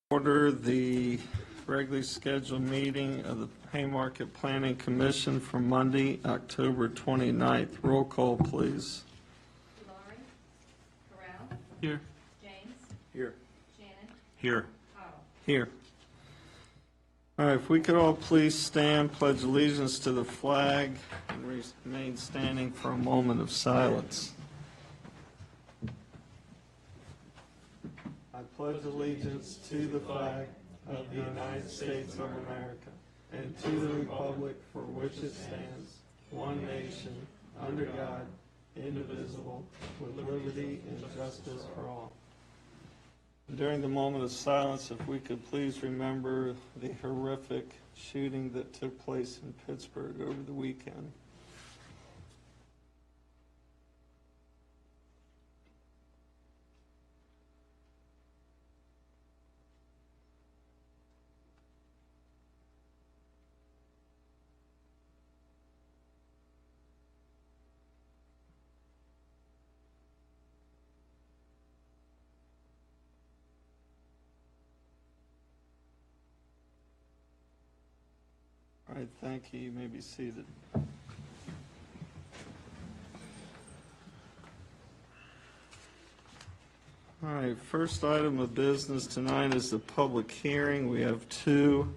Order the regularly scheduled meeting of the Haymarket Planning Commission for Monday, October 29th. Roll call, please. Laurie, Corral, Here. James, Here. Shannon, Here. Cottle. Here. All right, if we could all please stand, pledge allegiance to the flag, and remain standing for a moment of silence. I pledge allegiance to the flag of the United States of America and to the republic for which it stands, one nation, under God, indivisible, with liberty and justice for all. During the moment of silence, if we could please remember the horrific shooting that took place in Pittsburgh over the weekend. All right, thank you. You may be seated. All right, first item of business tonight is the public hearing. We have two.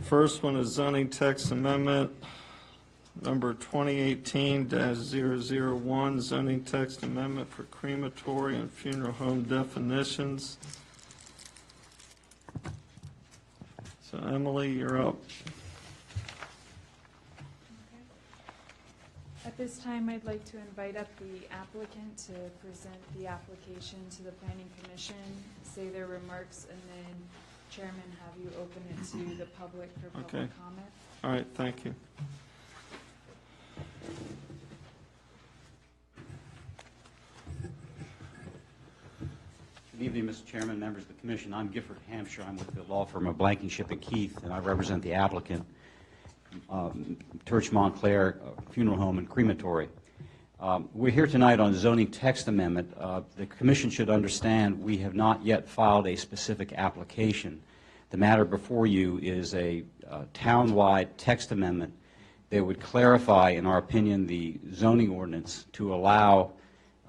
First one is zoning text amendment number 2018-001, zoning text amendment for crematory and funeral home definitions. So Emily, you're up. At this time, I'd like to invite up the applicant to present the application to the Planning Commission, say their remarks, and then Chairman, have you open it to the public for public Okay. comment. All right, thank you. Good evening, Mr. Chairman, members of the Commission. I'm Gifford Hampshire. I'm with the law firm of Blankenship and Keith, and I represent the applicant, Turch Montclair Funeral Home and Crematory. We're here tonight on zoning text amendment. The Commission should understand we have not yet filed a specific application. The matter before you is a town-wide text amendment that would clarify, in our opinion, the zoning ordinance to allow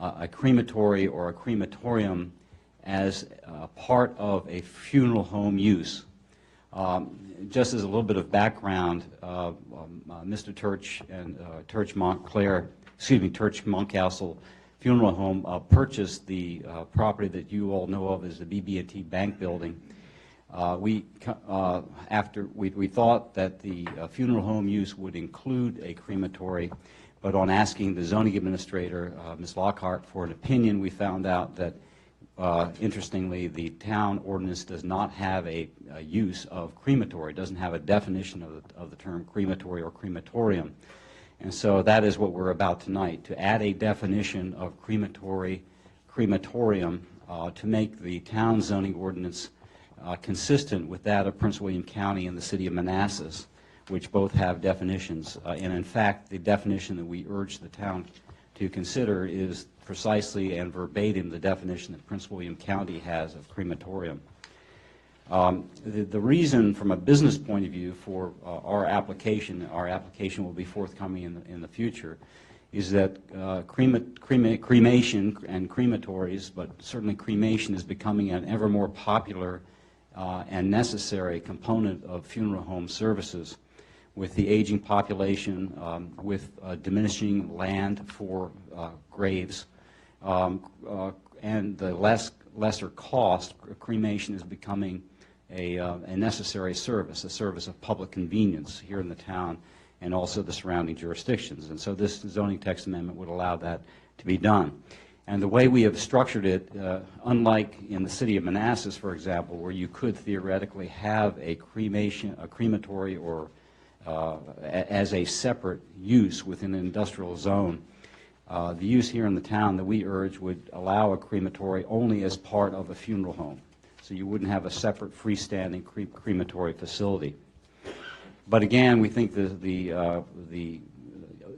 a crematory or a crematorium as part of a funeral home use. Just as a little bit of background, Mr. Turch and Turch Montcastle Funeral Home purchased the property that you all know of as the BB&T Bank Building. We thought that the funeral home use would include a crematory, but on asking the zoning administrator, Ms. Lockhart, for an opinion, we found out that interestingly, the town ordinance does not have a use of crematory, doesn't have a definition of the term crematory or crematorium. And so that is what we're about tonight, to add a definition of crematorium to make the town zoning ordinance consistent with that of Prince William County and the city of Manassas, which both have definitions. And in fact, the definition that we urge the town to consider is precisely and verbatim the definition that Prince William County has of crematorium. The reason from a business point of view for our application will be forthcoming in the future, is that cremation and crematories, but certainly cremation, is becoming an ever more popular and necessary component of funeral home services. With the aging population, with diminishing land for graves, and the lesser cost, cremation is becoming a necessary service, a service of public convenience here in the town and also the surrounding jurisdictions. And so this zoning text amendment would allow that to be done. And the way we have structured it, unlike in the city of Manassas, for example, where you could theoretically have a crematory or as a separate use within an industrial zone, the use here in the town that we urge would allow a crematory only as part of a funeral home. So you wouldn't have a separate freestanding crematory facility. But again, we think the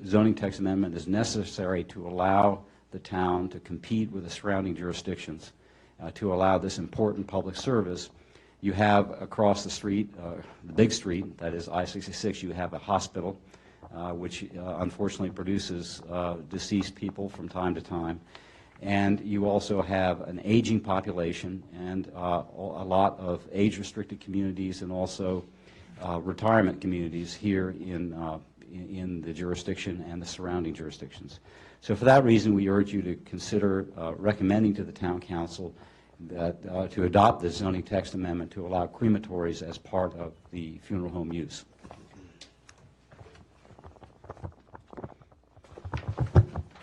zoning text amendment is necessary to allow the town to compete with the surrounding jurisdictions, to allow this important public service You have across the street, the big street, that is I-66, you have a hospital, which unfortunately produces deceased people from time to time. And you also have an aging population and a lot of age-restricted communities and also retirement communities here in the jurisdiction and the surrounding jurisdictions. So for that reason, we urge you to consider recommending to the Town Council that to adopt this zoning text amendment to allow crematories as part of the funeral home use.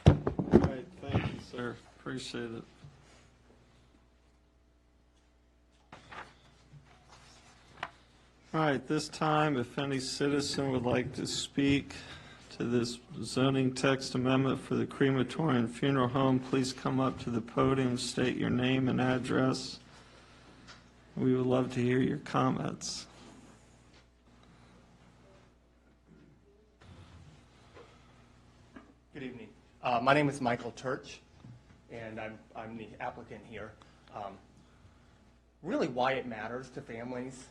All right, thank you, sir. Appreciate it. All right, this time, if any citizen would like to speak to this zoning text amendment for the crematorium funeral home, please come up to the podium, state your name and address. We would love to hear your comments. Good evening. My name is Michael Turch, and I'm the applicant here. Really why it matters to families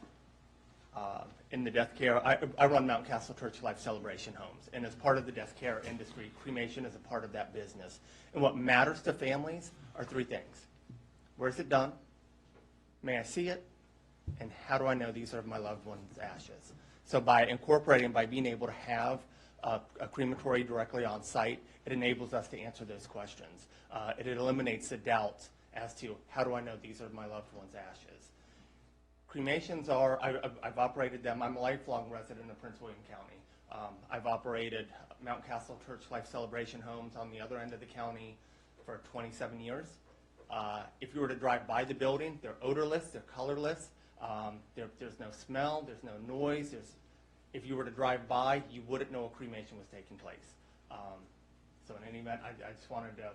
in the death care, I run Mountcastle Church Life Celebration Homes, and as part of the death care industry, cremation is a part of that business. And what matters to families are three things. Where's it done? May I see it? And how do I know these are my loved ones' ashes? So by incorporating, by being able to have a crematory directly on site, it enables us to answer those questions. It eliminates the doubt as to how do I know these are my loved ones' ashes. Cremations are, I've operated them. I'm a lifelong resident of Prince William County. I've operated Mountcastle Church Life Celebration Homes on the other end of the county for 27 years. If you were to drive by the building, they're odorless, they're colorless. There's no smell, there's no noise. If you were to drive by, you wouldn't know a cremation was taking place. So in any event, I just wanted to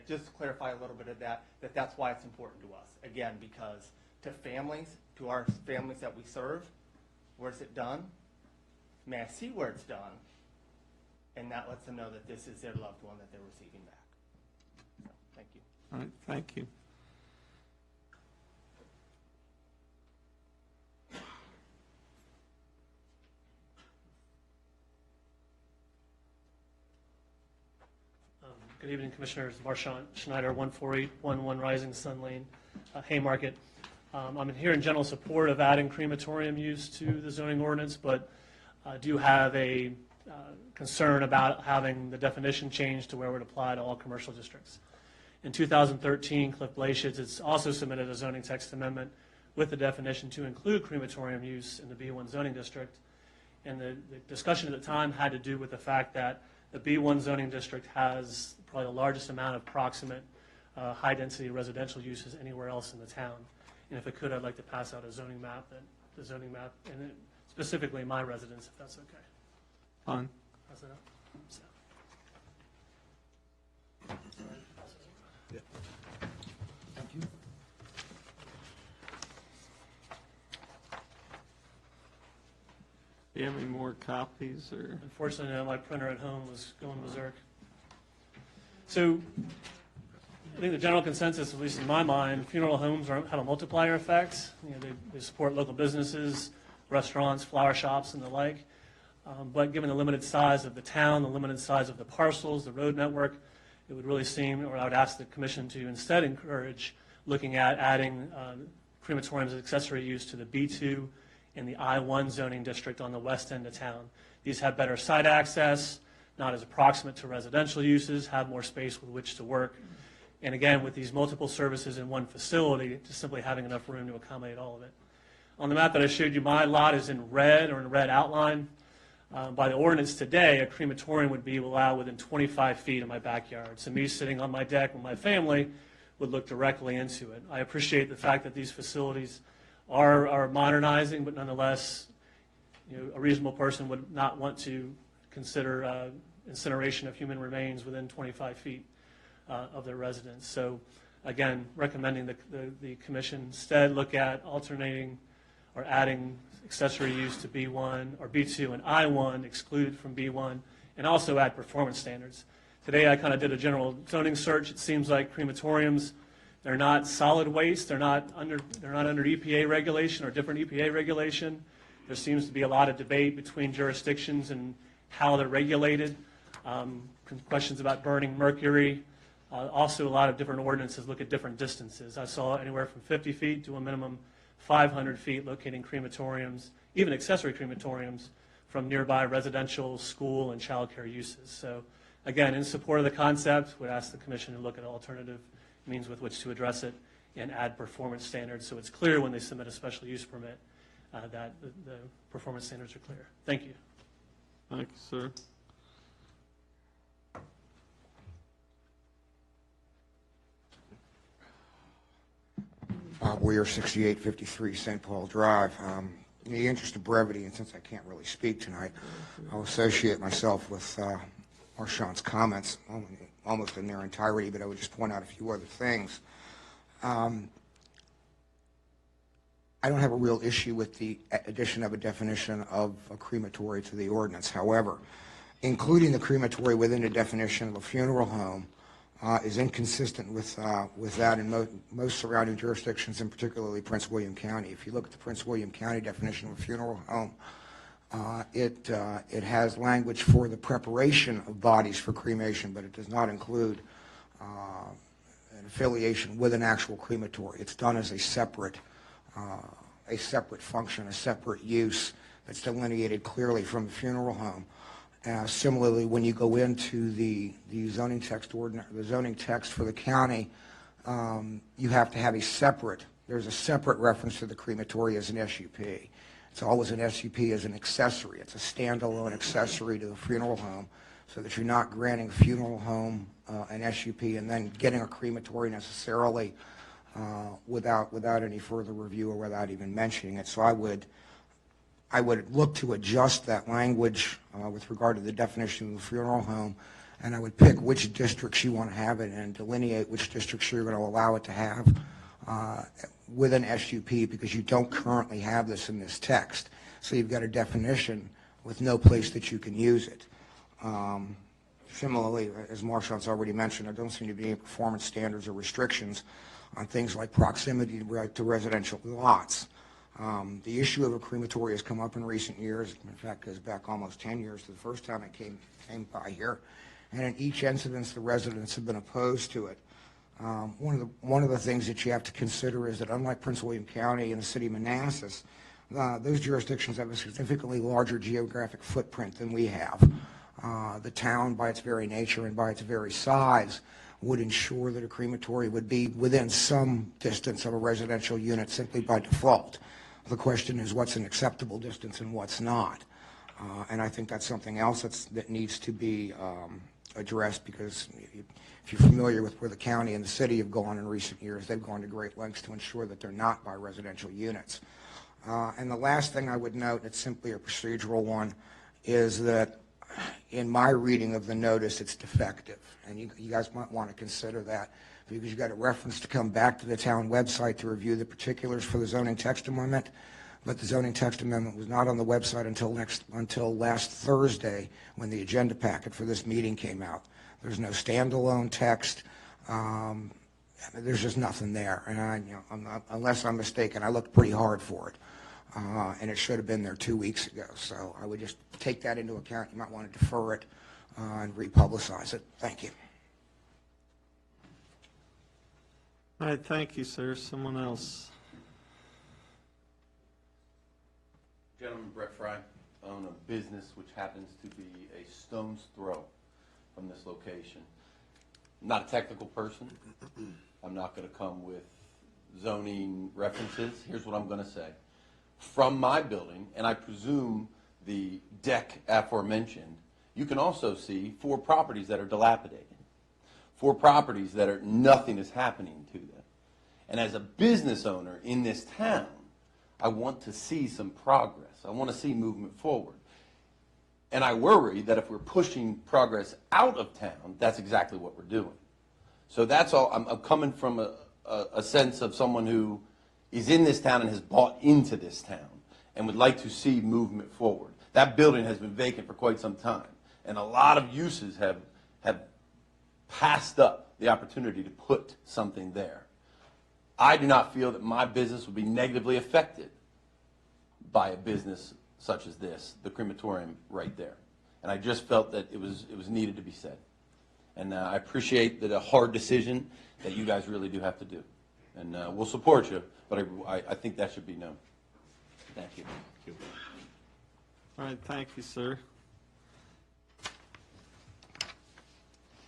just clarify a little bit of that's why it's important to us. Again, because to families, to our families that we serve, where's it done? May I see where it's done? And that lets them know that this is their loved one that they're receiving back. So, thank you. All right, thank you. Good evening, Commissioners. Marchant Schneider, 14811 Rising Sun Lane, Haymarket. I'm here in general support of adding crematorium use to the zoning ordinance, but do have a concern about having the definition changed to where it would apply to all commercial districts. In 2013, Cliff Blasius has also submitted a zoning text amendment with the definition to include crematorium use in the B1 zoning district. And the discussion at the time had to do with the fact that the B1 zoning district has probably the largest amount of proximate high-density residential uses anywhere else in the town. And if I could, I'd like to pass out a zoning map, and specifically my residence, if that's okay. Fine. Pass it up. So. Thank you. Do you have any more copies or? Unfortunately, no, my printer at home was going berserk. So I think the general consensus, at least in my mind, funeral homes have a multiplier effect. You know, they support local businesses, restaurants, flower shops, and the like. But given the limited size of the town, the limited size of the parcels, the road network, it would really seem, or I would ask the commission to instead encourage looking at adding crematoriums as accessory use to the B2 and the I1 zoning district on the west end of town. These have better site access, not as approximate to residential uses, have more space with which to work. And again, with these multiple services in one facility, just simply having enough room to accommodate all of it. On the map that I showed you, my lot is in red or in red outline. By the ordinance today, a crematorium would be allowed within 25 feet of my backyard. So me sitting on my deck with my family would look directly into it. I appreciate the fact that these facilities are modernizing, but nonetheless, a reasonable person would not want to consider incineration of human remains within 25 feet of their residence. So again, recommending the commission instead look at alternating or adding accessory use to B1 or B2 and I1 excluded from B1, and also add performance standards. Today I kind of did a general zoning search. It seems like crematoriums They're not solid waste. They're not under EPA regulation or different EPA regulation. There seems to be a lot of debate between jurisdictions and how they're regulated. Questions about burning mercury. Also, a lot of different ordinances look at different distances. I saw anywhere from 50 feet to a minimum 500 feet locating crematoriums, even accessory crematoriums, from nearby residential, school, and child care uses. So, again, in support of the concept, would ask the commission to look at alternative means with which to address it and add performance standards so it's clear when they submit a special use permit that the performance standards are clear. Thank you. Thank you, sir. Bob Weir, 6853 St. Paul Drive. In the interest of brevity, and since I can't really speak tonight, I'll associate myself with Marchand's comments almost in their entirety, but I would just point out a few other things. I don't have a real issue with the addition of a definition of a crematory to the ordinance. However, including the crematory within the definition of a funeral home is inconsistent with that in most surrounding jurisdictions, and particularly Prince William County. If you look at the Prince William County definition of a funeral home, it has language for the preparation of bodies for cremation, but it does not include an affiliation with an actual crematory. It's done as a separate function, a separate use that's delineated clearly from the funeral home. Similarly, when you go into the zoning text the zoning text for the county, you have to have there's a separate reference to the crematory as an SUP. It's always an SUP as an accessory. It's a standalone accessory to the funeral home, so that you're not granting a funeral home an SUP and then getting a crematory necessarily without any further review or without even mentioning it. So I would look to adjust that language with regard to the definition of the funeral home, and I would pick which districts you want to have it and delineate which districts you're going to allow it to have with an SUP, because you don't currently have this in this text. So you've got a definition with no place that you can use it. Similarly, as Marchand's already mentioned, there don't seem to be any performance standards or restrictions on things like proximity to residential lots. The issue of a crematory has come up in recent years. In fact, goes back almost 10 years to the first time it came by here. And in each incidence, the residents have been opposed to it. One of the things that you have to consider is that unlike Prince William County and the city of Manassas, those jurisdictions have a significantly larger geographic footprint than we have. The town, by its very nature and by its very size, would ensure that a crematory would be within some distance of a residential unit simply by default. The question is what's an acceptable distance and what's not. And I think that's something else that needs to be addressed, because if you're familiar with where the county and the city have gone in recent years, they've gone to great lengths to ensure that they're not by residential units. And the last thing I would note, it's simply a procedural one, is that in my reading of the notice, it's defective. And you guys might want to consider that, because you've got a reference to come back to the town website to review the particulars for the zoning text amendment. But the zoning text amendment was not on the website until last Thursday, when the agenda packet for this meeting came out. There's no standalone text. There's just nothing there. And unless I'm mistaken, I looked pretty hard for it. And it should have been there 2 weeks ago. So I would just take that into account. You might want to defer it and republicize it. Thank you. All right, thank you, sir. Someone else. Gentleman, Brett Fry, own a business which happens to be a stone's throw from this location. I'm not a technical person. I'm not going to come with zoning references. Here's what I'm going to say. From my building, and I presume the deck aforementioned, you can also see 4 properties that are dilapidated, 4 properties that are nothing is happening to them. And as a business owner in this town, I want to see some progress. I want to see movement forward. And I worry that if we're pushing progress out of town, that's exactly what we're doing. So that's all. I'm coming from a sense of someone who is in this town and has bought into this town and would like to see movement forward. That building has been vacant for quite some time, and a lot of uses have passed up the opportunity to put something there. I do not feel that my business would be negatively affected by a business such as this, the crematorium right there. And I just felt that it was needed to be said. And I appreciate that a hard decision that you guys really do have to do. And we'll support you, but I think that should be known. Thank you. All right, thank you, sir.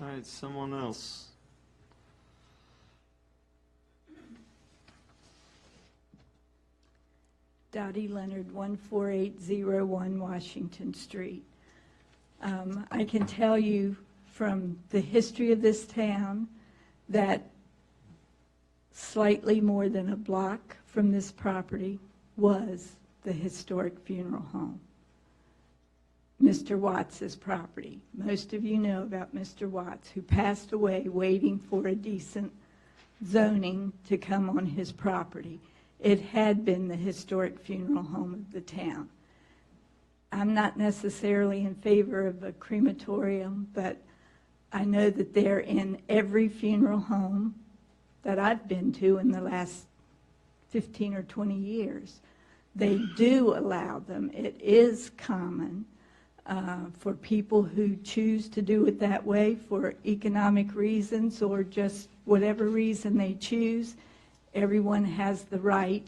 All right, someone else. Dottie Leonard, 14801 Washington Street. I can tell you from the history of this town that slightly more than a block from this property was the historic funeral home, Mr. Watts's property. Most of you know about Mr. Watts, who passed away waiting for a decent zoning to come on his property. It had been the historic funeral home of the town. I'm not necessarily in favor of a crematorium, but I know that they're in every funeral home that I've been to in the last 15 or 20 years. They do allow them. It is common for people who choose to do it that way for economic reasons or just whatever reason they choose. Everyone has the right,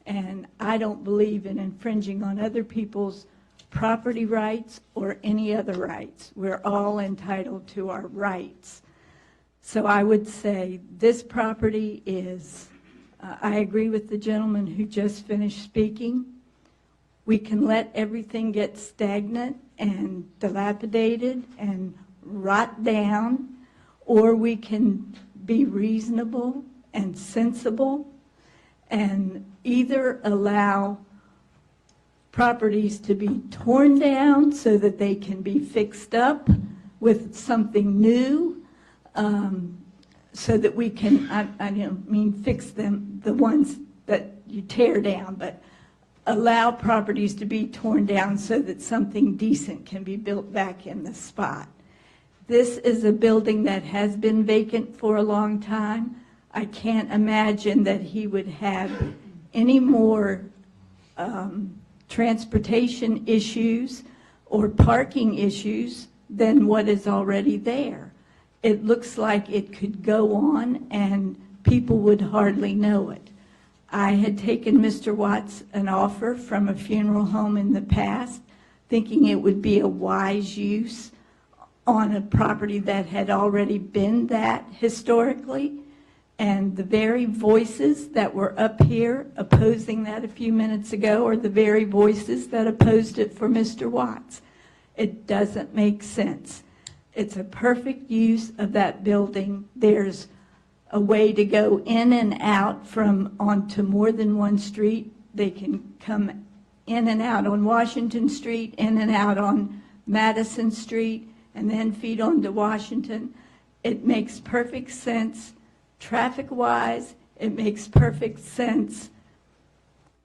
and I don't believe in infringing on other people's property rights or any other rights. We're all entitled to our rights. So I would say this property is, I agree with the gentleman who just finished speaking. We can let everything get stagnant and dilapidated and rot down, or we can be reasonable and sensible and either allow properties to be torn down so that they can be fixed up with something new, so that we can, I don't mean fix them, the ones that you tear down, but allow properties to be torn down so that something decent can be built back in the spot. This is a building that has been vacant for a long time. I can't imagine that he would have any more transportation issues or parking issues than what is already there. It looks like it could go on and people would hardly know it. I had taken Mr. Watts an offer from a funeral home in the past, thinking it would be a wise use on a property that had already been that historically. And the very voices that were up here opposing that a few minutes ago are the very voices that opposed it for Mr. Watts. It doesn't make sense. It's a perfect use of that building. There's a way to go in and out from onto more than one street. They can come in and out on Washington Street, in and out on Madison Street, and then feed onto Washington. It makes perfect sense. Traffic-wise, it makes perfect sense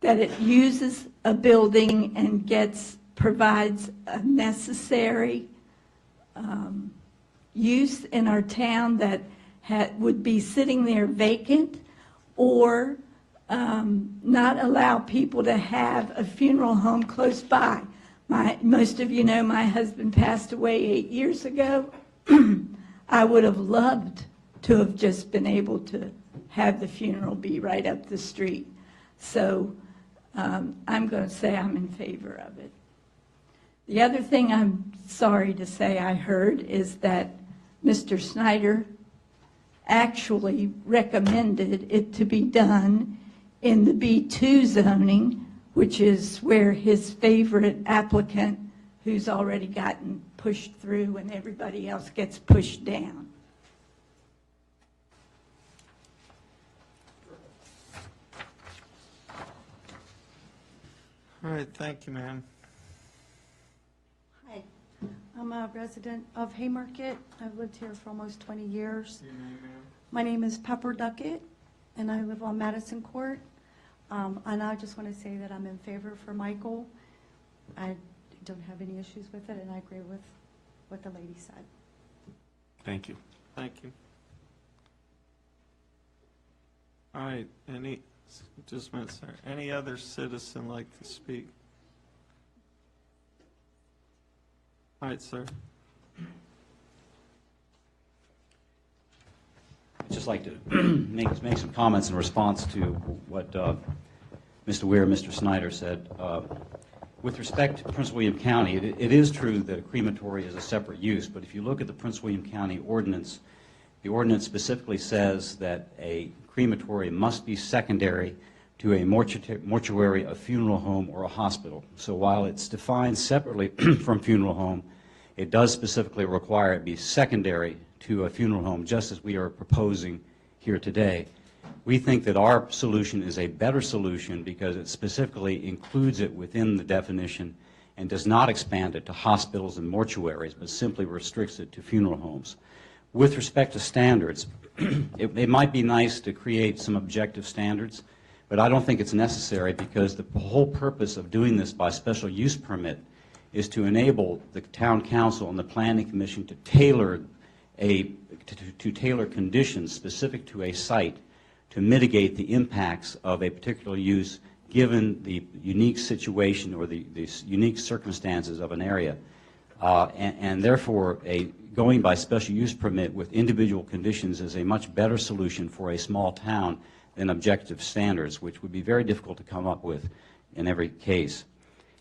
that it uses a building and provides a necessary use in our town that would be sitting there vacant, or not allow people to have a funeral home close by. Most of you know my husband passed away 8 years ago. I would have loved to have just been able to have the funeral be right up the street. So I'm going to say I'm in favor of it. The other thing I'm sorry to say I heard is that Mr. Snyder actually recommended it to be done in the B2 zoning, which is where his favorite applicant, who's already gotten pushed through and everybody else gets pushed down. All right, thank you, ma'am. Hi, I'm a resident of Haymarket. I've lived here for almost 20 years. Your name, ma'am? My name is Pepper Duckett, and I live on Madison Court. And I just want to say that I'm in favor for Michael. I don't have any issues with it, and I agree with what the lady said. Thank you. Thank you. All right, just a minute, sir. Any other citizen like to speak? All right, sir. I'd just like to make some comments in response to what Mr. Weir and Mr. Snyder said. With respect to Prince William County, it is true that a crematory is a separate use, but if you look at the Prince William County ordinance, the ordinance specifically says that a crematory must be secondary to a mortuary, a funeral home, or a hospital. So while it's defined separately from funeral home, it does specifically require it be secondary to a funeral home, just as we are proposing here today. We think that our solution is a better solution because it specifically includes it within the definition and does not expand it to hospitals and mortuaries, but simply restricts it to funeral homes. With respect to standards, it might be nice to create some objective standards, but I don't think it's necessary because the whole purpose of doing this by special use permit is to enable the town council and the planning commission to tailor conditions specific to a site to mitigate the impacts of a particular use given the unique situation or the unique circumstances of an area. And therefore, going by special use permit with individual conditions is a much better solution for a small town than objective standards, which would be very difficult to come up with in every case.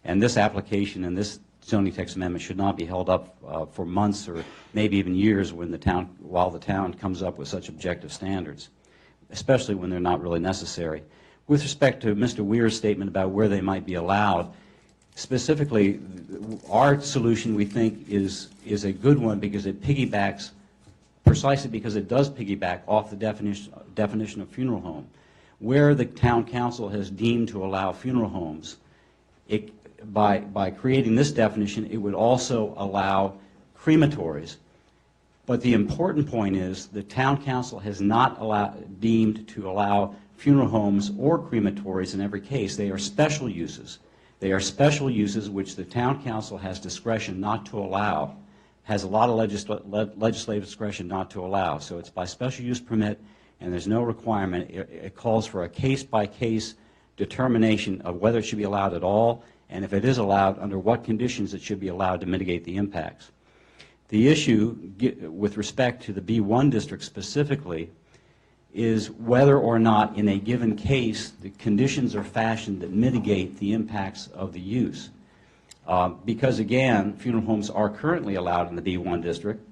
And this application and this zoning text amendment should not be held up for months or maybe even years while the town comes up with such objective standards, especially when they're not really necessary. With respect to Mr. Weir's statement about where they might be allowed, specifically, our solution, we think, is a good one because it piggybacks, precisely because it does piggyback off the definition of funeral home. Where the town council has deemed to allow funeral homes, by creating this definition, it would also allow crematories. But the important point is the town council has not deemed to allow funeral homes or crematories in every case. They are special uses. They are special uses which the town council has discretion not to allow, has a lot of legislative discretion not to allow. So it's by special use permit, and there's no requirement. It calls for a case-by-case determination of whether it should be allowed at all, and if it is allowed, under what conditions it should be allowed to mitigate the impacts. The issue with respect to the B1 district specifically is whether or not in a given case the conditions are fashioned that mitigate the impacts of the use. Because again, funeral homes are currently allowed in the B1 district,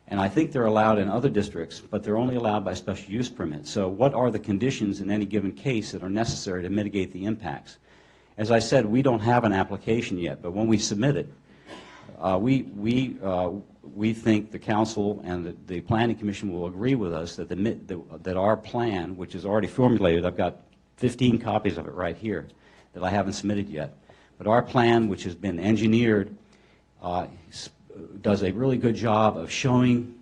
and I think they're allowed in other districts, but they're only allowed by special use permit. So what are the conditions in any given case that are necessary to mitigate the impacts? As I said, we don't have an application yet, but when we submit it, we think the council and the planning commission will agree with us that that our plan, which is already formulated, I've got 15 copies of it right here that I haven't submitted yet, but our plan, which has been engineered, does a really good job of showing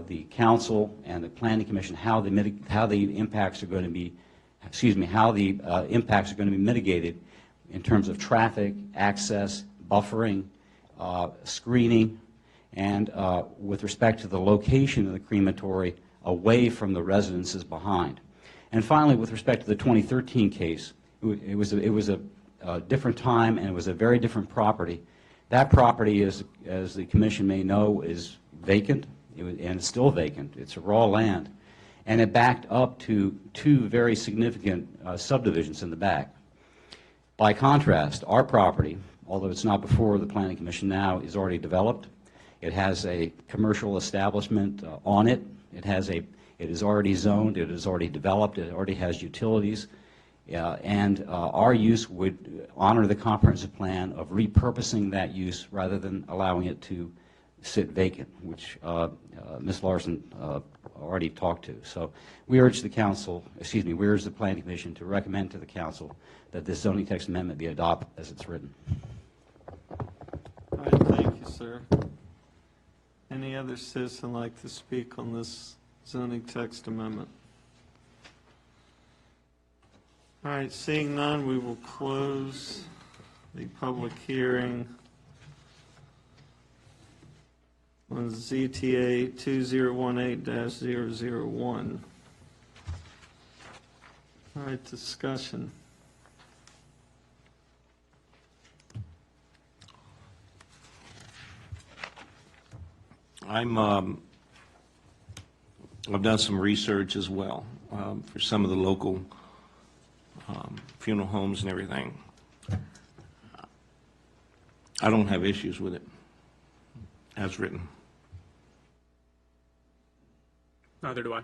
the council and the planning commission how the impacts are going to be, how the impacts are going to be mitigated in terms of traffic, access, buffering, screening, and with respect to the location of the crematory away from the residences behind. And finally, with respect to the 2013 case, it was a different time and it was a very different property. That property, as the commission may know, is vacant, and it's still vacant. It's raw land. And it backed up to two very significant subdivisions in the back. By contrast, our property, although it's not before the Planning Commission now, is already developed. It has a commercial establishment on it. It is already zoned. It is already developed. It already has utilities. And our use would honor the comprehensive plan of repurposing that use rather than allowing it to sit vacant, which Ms. Larson already talked to. So we urge the council, we urge the Planning Commission to recommend to the council that this zoning text amendment be adopted as it's written. All right, thank you, sir. Any other citizen like to speak on this zoning text amendment? All right, seeing none, we will close the public hearing on ZTA 2018-001. All right, discussion. I've done some research as well for some of the local funeral homes and everything. I don't have issues with it as written. Neither do I.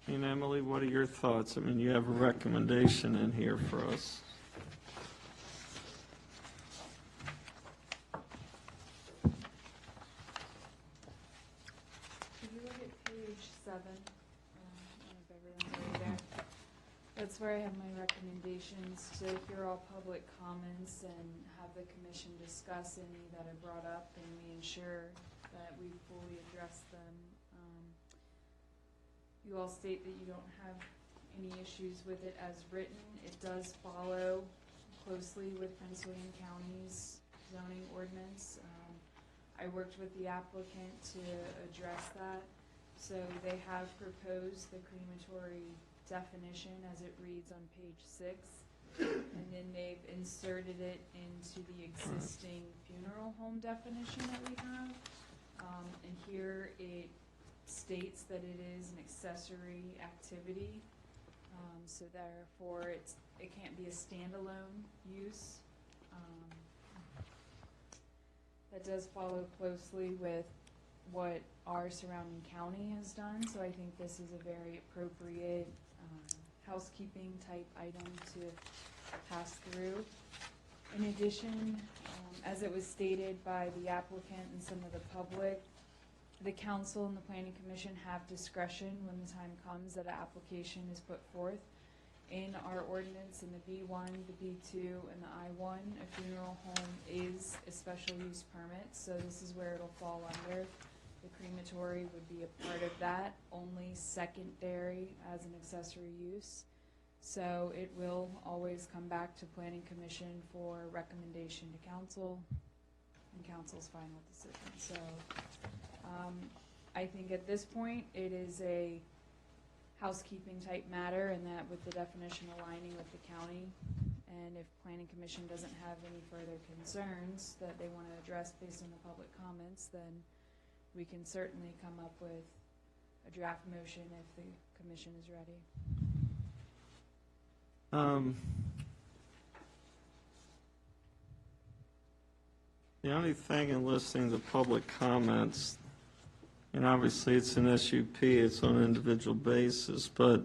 And Emily, what are your thoughts? I mean, you have a recommendation in here for us. If you look at page 7, I don't know if everyone's already there. That's where I have my recommendations to hear all public comments and have the commission discuss any that are brought up, and we ensure that we fully address them. You all state that you don't have any issues with it as written. It does follow closely with Prince William County's zoning ordinance. I worked with the applicant to address that. So they have proposed the crematory definition as it reads on page 6. And then they've inserted it into the existing funeral home definition that we have. And here it states that it is an accessory activity, so therefore it can't be a standalone use. That does follow closely with what our surrounding county has done, so I think this is a very appropriate housekeeping type item to pass through. In addition, as it was stated by the applicant and some of the public, the council and the planning commission have discretion when the time comes that an application is put forth. In our ordinance, in the B1, the B2, and the I1, a funeral home is a special use permit, so this is where it'll fall under. The crematory would be a part of that, only secondary as an accessory use. So it will always come back to planning commission for recommendation to council and council's final decision. So I think at this point it is a housekeeping type matter, and that with the definition aligning with the county, and if planning commission doesn't have any further concerns that they want to address based on the public comments, then we can certainly come up with a draft motion if the commission is ready. The only thing in listening to public comments, and obviously it's an SUP, it's on an individual basis, but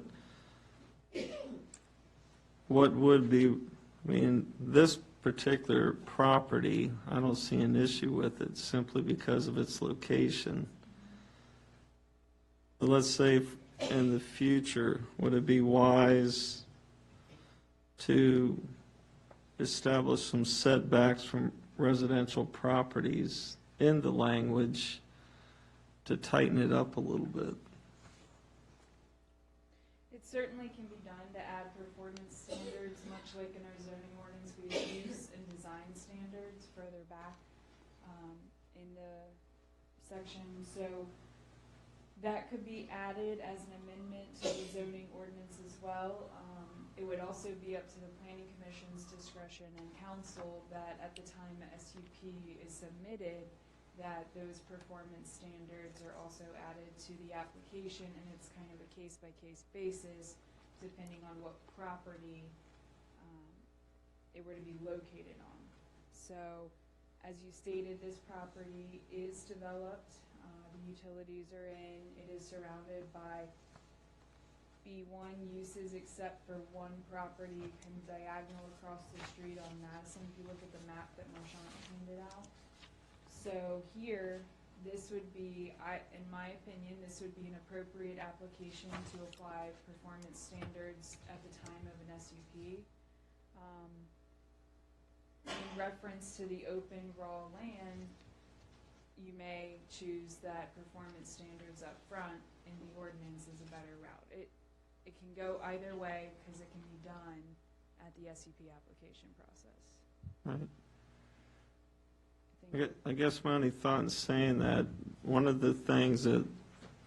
what would be, I mean, this particular property, I don't see an issue with it simply because of its location. But let's say in the future, would it be wise to establish some setbacks from residential properties in the language to tighten it up a little bit? It certainly can be done to add performance standards, much like in our zoning ordinance, we have use and design standards further back in the section. So that could be added as an amendment to the zoning ordinance as well. It would also be up to the planning commission's discretion and council that at the time the SUP is submitted, that those performance standards are also added to the application, and it's kind of a case-by-case basis depending on what property it were to be located on. So as you stated, this property is developed, the utilities are in, it is surrounded by B1 uses except for one property kind of diagonal across the street on Madison, if you look at the map that Marchant handed out. So here, this would be, in my opinion, this would be an appropriate application to apply performance standards at the time of an SUP. In reference to the open raw land, you may choose that performance standards up front in the ordinance is a better route. It can go either way because it can be done at the SUP application process. Right. I I guess my only thought in saying that, one of the things that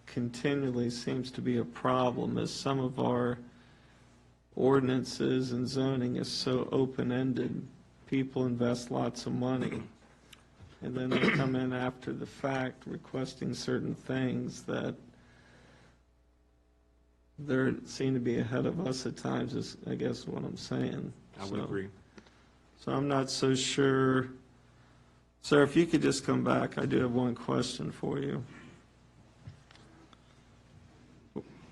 continually seems to be a problem is some of our ordinances and zoning is so open-ended. People invest lots of money, and then they come in after the fact requesting certain things that they seem to be ahead of us at times, is I guess what I'm saying. I would agree. So I'm not so sure. Sir, if you could just come back, I do have one question for you.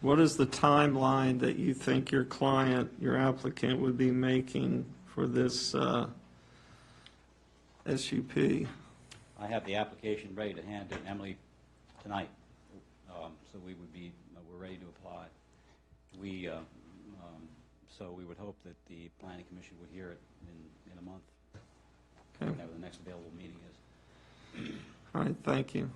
What is the timeline that you think your client, your applicant, would be making for this SUP? I have the application ready to hand to Emily tonight, so we're ready to apply. So we would hope that the planning commission would hear it in a month, Okay. whenever the next available meeting is. All right, thank you.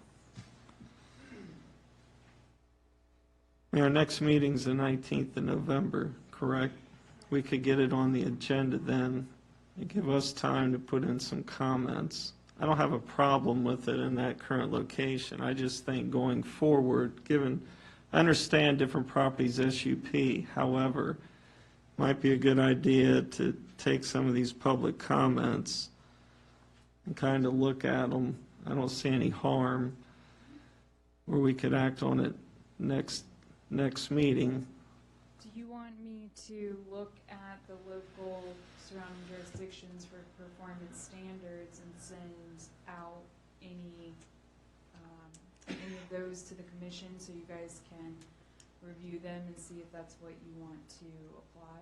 Our next meeting's the 19th of November, correct? We could get it on the agenda then, and give us time to put in some comments. I don't have a problem with it in that current location. I just think going forward, I understand different properties SUP, however, might be a good idea to take some of these public comments and kind of look at them. I don't see any harm where we could act on it next meeting. Do you want me to look at the local surrounding jurisdictions for performance standards and send out any of those to the commission so you guys can review them and see if that's what you want to apply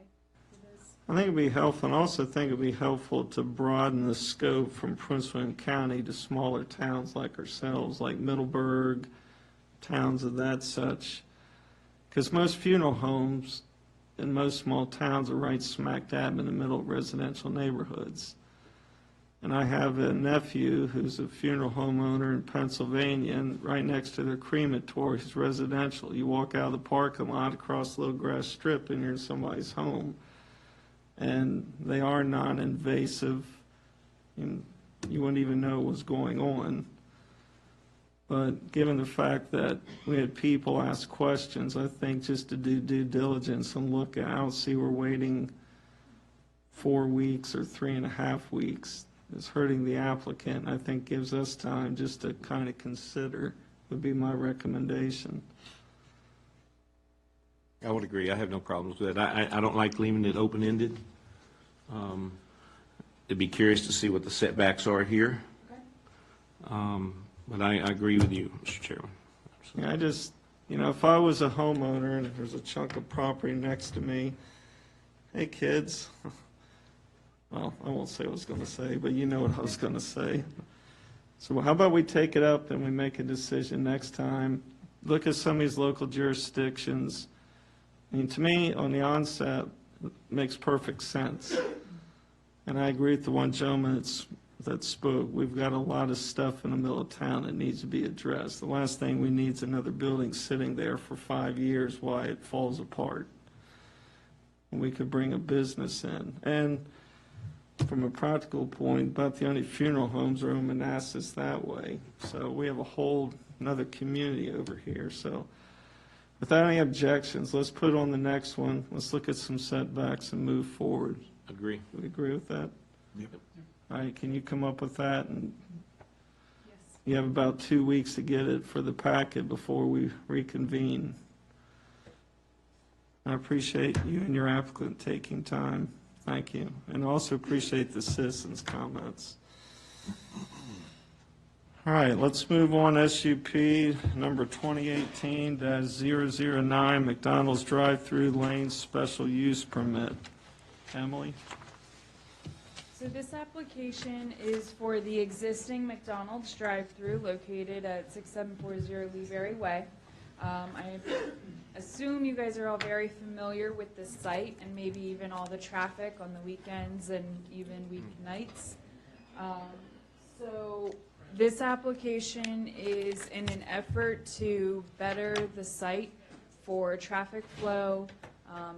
for this? I think it'd be helpful, and also think it'd be helpful to broaden the scope from Prince William County to smaller towns like ourselves, like Middleburg, towns of that such. Because most funeral homes in most small towns are right smack dab in the middle of residential neighborhoods. And I have a nephew who's a funeral home owner in Pennsylvania, and right next to their crematory is residential. You walk out of the parking lot across the little grass strip and you're in somebody's home. And they are non-invasive. You wouldn't even know what was going on. But given the fact that we had people ask questions, I think just to do due diligence and look at, I don't see we're waiting 4 weeks or 3.5 weeks is hurting the applicant. I think gives us time just to kind of consider, would be my recommendation. I would agree. I have no problems with it. I don't like leaving it open-ended. I'd be curious to see what the setbacks are here. But I agree with you, Mr. Chairman. Yeah, I just, if I was a homeowner and there's a chunk of property next to me, hey, kids, well, I won't say what I was going to say, but you know what I was going to say. So how about we take it up and we make a decision next time, look at some of these local jurisdictions. I mean, to me, on the onset, it makes perfect sense. And I agree with the one gentleman that spoke. We've got a lot of stuff in the middle of town that needs to be addressed. The last thing we need is another building sitting there for 5 years while it falls apart. And we could bring a business in. And from a practical point, about the only funeral homes are in Manassas that way. So we have a whole another community over here. So without any objections, let's put on the next one. Let's look at some setbacks and move forward. Agree. Do we agree with that? Yep. All right, can you come up with that? And Yes. you have about 2 weeks to get it for the packet before we reconvene. I appreciate you and your applicant taking time. Thank you. And also appreciate the citizens' comments. All right, let's move on. SUP number 2018-009, McDonald's drive-through lane special use permit. Emily? So this application is for the existing McDonald's drive-through located at 6740 Leeberry Way. I assume you guys are all very familiar with the site and maybe even all the traffic on the weekends and even weeknights. So this application is in an effort to better the site for traffic flow,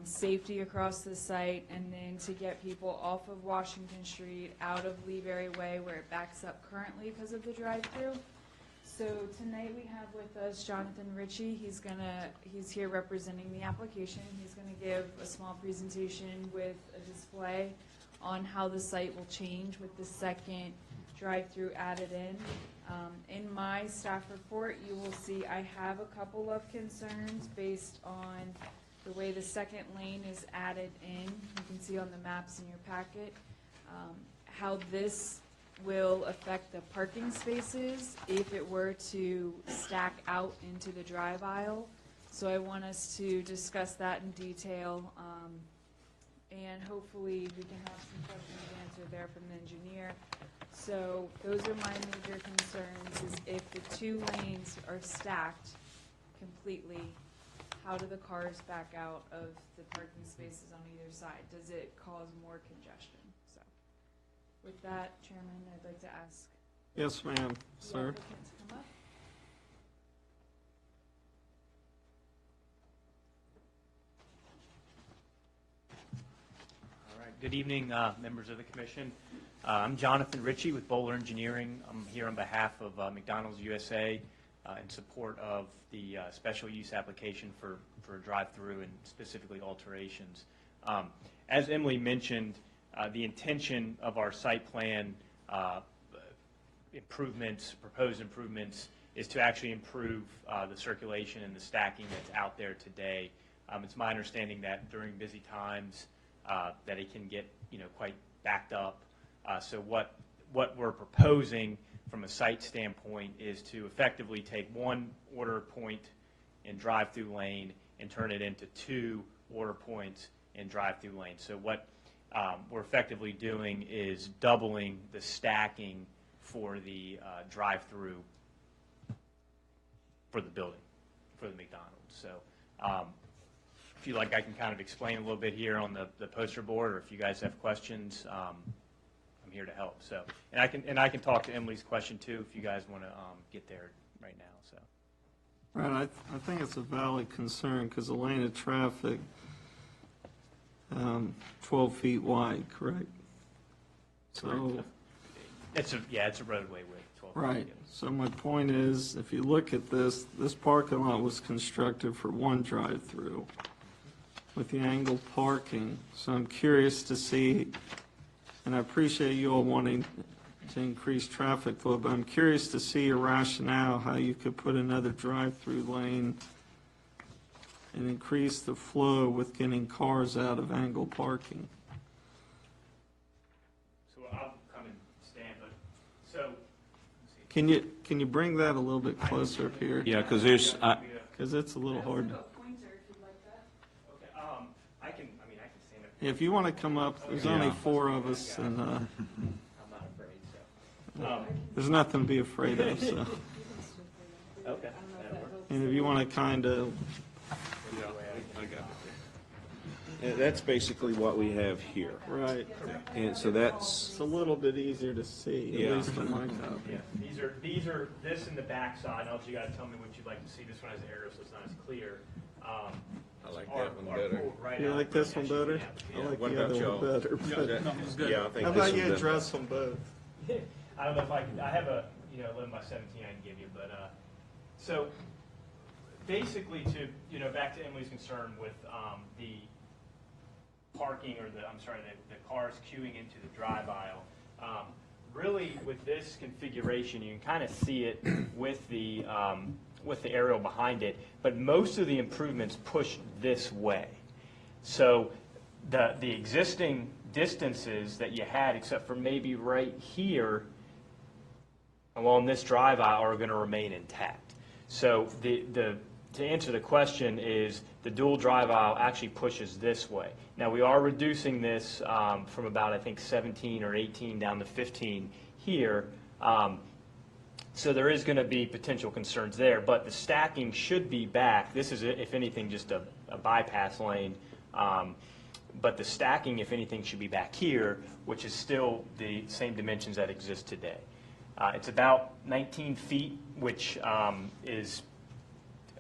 safety across the site, and then to get people off of Washington Street, out of Lee Berry Way where it backs up currently because of the drive-through. So tonight we have with us Jonathan Ritchie. He's here representing the application. He's gonna give a small presentation with a display on how the site will change with the second drive-through added in. In my staff report, you will see I have a couple of concerns based on the way the second lane is added in. You can see on the maps in your packet how this will affect the parking spaces if it were to stack out into the drive aisle. So I want us to discuss that in detail, and hopefully we can have some questions answered there from the engineer. So those are my major concerns, is if the two lanes are stacked completely, how do the cars back out of the parking spaces on either side? Does it cause more congestion? So with that, Chairman, I'd like to ask Yes, ma'am, the sir. applicant to come up. All right, good evening, members of the commission. I'm Jonathan Ritchie with Bowler Engineering. I'm here on behalf of McDonald's USA in support of the special use application for a drive-through and specifically alterations. As Emily mentioned, the intention of our site plan improvements, proposed improvements, is to actually improve the circulation and the stacking that's out there today. It's my understanding that during busy times that it can get quite backed up. So what we're proposing from a site standpoint is to effectively take one order point in drive-through lane and turn it into two order points in drive-through lane. So what we're effectively doing is doubling the stacking for the drive-through for the building, for the McDonald's. So if you like, I can kind of explain a little bit here on the poster board, or if you guys have questions, I'm here to help. So, and I can talk to Emily's question too if you guys want to get there right now. So, Right, I think it's a valid concern because the lane of traffic, 12 feet wide, correct? So, it's a roadway width, 12 feet. right, so my point is, if you look at this parking lot was constructed for one drive-through with the angled parking. So I'm curious to see, and I appreciate you all wanting to increase traffic flow, but I'm curious to see your rationale, how you could put another drive-through lane and increase the flow with getting cars out of angled parking. So I'll come and stand, but so. Can you bring that a little bit closer up here? Yeah, because there's, Because it's a little hard to, Okay, I can stand up. if you want to come up, there's only 4 of us, and I'm not afraid, so. there's nothing to be afraid of, so. Okay. I don't know if that helps. And if you want to kind of, that's basically what we have here. right, And so that's, it's a little bit easier to see, Yeah. at least on my copy. Yeah, these are this in the back side. I'll let you guys tell me what you'd like to see. This one has an arrow, so it's not as clear. I like that one better. You like this one better? I like What the about other y'all? one better. but- Yeah, I think How this about one's you better. address them both? I don't know if I can. I have a 11 by 17 I can give you, but so basically to back to Emily's concern with the parking or the cars queuing into the drive aisle. Really, with this configuration, you can kind of see it with the aerial behind it, but most of the improvements push this way. So the existing distances that you had, except for maybe right here along this drive aisle, are going to remain intact. So to answer the question is the dual drive aisle actually pushes this way. Now we are reducing this from about I think 17 or 18 down to 15 here. So there is going to be potential concerns there, but the stacking should be back. This is, if anything, just a bypass lane. But the stacking, if anything, should be back here, which is still the same dimensions that exist today. It's about 19 feet, which is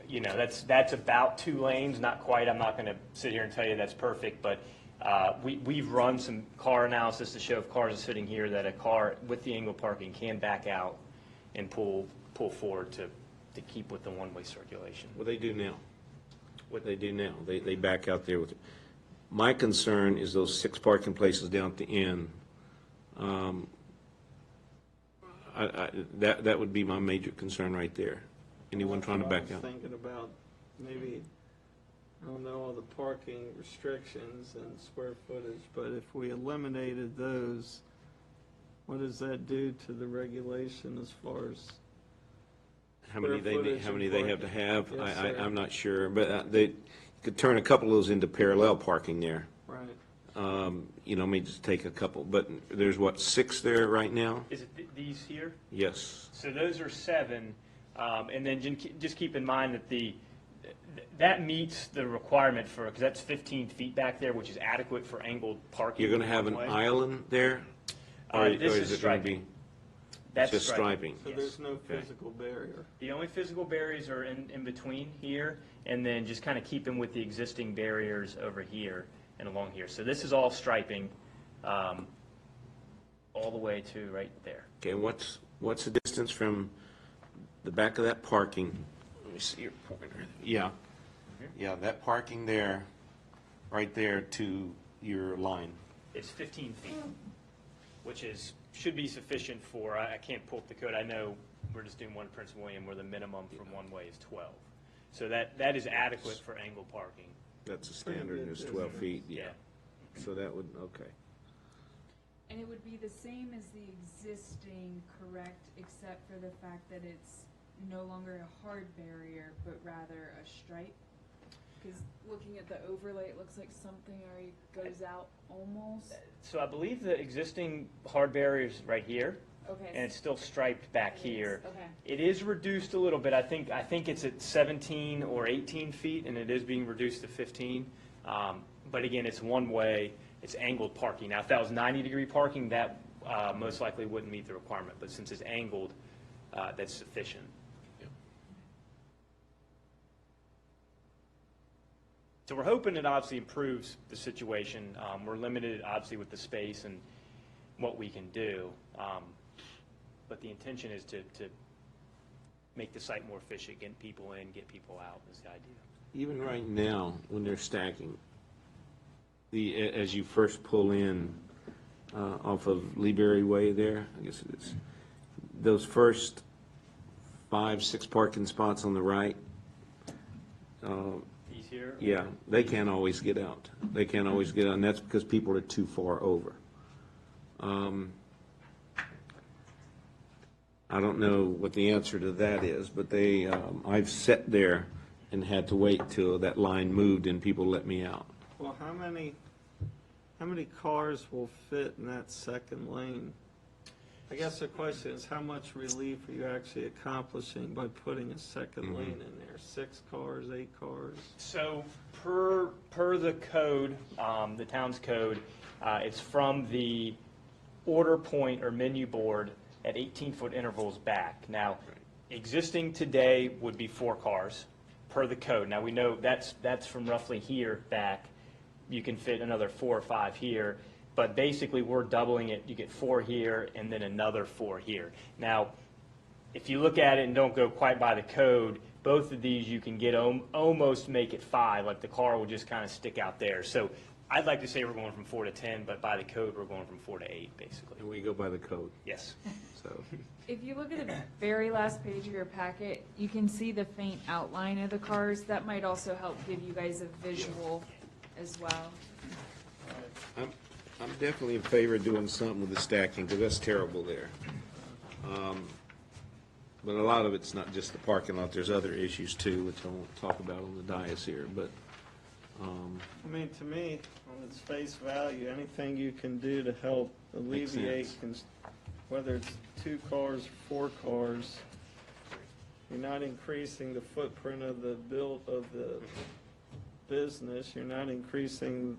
you know, that's about 2 lanes, not quite. I'm not going to sit here and tell you that's perfect, but we've run some car analysis to show if cars are sitting here that a car with the angle parking can back out and pull forward to keep with the one-way circulation. What they do now. What they do now. They back out there with it. My concern is those 6 parking places down at the end. That would be my major concern right there. Anyone trying to back I out? was thinking about maybe, I don't know, all the parking restrictions and square footage, but if we eliminated those, what does that do to the regulation as far as How many square footage how many and they have to parking? have? Yes, sir. I'm not sure, but they could turn a couple of those into parallel parking there. Right. You know, may just take a couple, but there's what, 6 there right now? Is it these here? Yes. So those are 7, and then just keep in mind that that meets the requirement for, because that's 15 feet back there, which is adequate for angled parking. You're going to have an one way. island there? This is it going to be striping. That's just striping? So Yes. there's no physical barrier. The only physical barriers are in between here, and then just kind of keeping with the existing barriers over here and along here. So this is all striping, all the way to right there. Okay, what's the distance from the back of that parking? Let me see your pointer. Yeah. Yeah, that parking there, right there to your line. It's 15 feet, which should be sufficient for, I can't pull up the code, I know we're just doing one Prince William where the minimum from one way is 12. So that is adequate for angled parking. That's the standard, is 12 feet, yeah. So that would, okay. And it would be the same as the existing, correct, except for the fact that it's no longer a hard barrier, but rather a stripe? Because looking at the overlay, it looks like something already goes out almost. So I believe the existing hard barrier is right here, Okay. and it's still striped back It is, here. okay. It is reduced a little bit. I think it's at 17 or 18 feet, and it is being reduced to 15. But again, it's one way. It's angled parking. Now, if that was 90-degree parking, that most likely wouldn't meet the requirement. But since it's angled, that's sufficient. So we're hoping it obviously improves the situation. We're limited, obviously, with the space and what we can do. But the intention is to make the site more efficient, get people in, get people out is the idea. Even right now, when they're stacking, as you first pull in off of Leeberry Way there, I guess it is, those first 5, 6 parking spots on the right, These here? yeah, they can't always get out. They can't always get out, and that's because people are too far over. I don't know what the answer to that is, but I've sat there and had to wait till that line moved and people let me out. Well, how many cars will fit in that second lane? I guess the question is, how much relief are you actually accomplishing by putting a second lane in there? 6 cars, 8 cars? So per the code, the town's code, it's from the order point or menu board at 18-foot intervals back. Now, existing today would be 4 cars per the code. Now, we know that's from roughly here back. You can fit another 4 or 5 here, but basically we're doubling it. You get 4 here and then another 4 here. Now, if you look at it and don't go quite by the code, both of these you can get almost make it 5, like the car will just kind of stick out there. So I'd like to say we're going from 4 to 10, but by the code we're going from 4 to 8, basically. And we go by the code, Yes. so. If you look at the very last page of your packet, you can see the faint outline of the cars. That might also help give you guys a visual as well. I'm definitely in favor of doing something with the stacking, because that's terrible there. But a lot of it's not just the parking lot, there's other issues too, which I won't talk about on the dais here, but, I mean, to me, on its face value, anything you can do to help alleviate, whether it's 2 cars or 4 cars, you're not increasing the footprint of the business, you're not increasing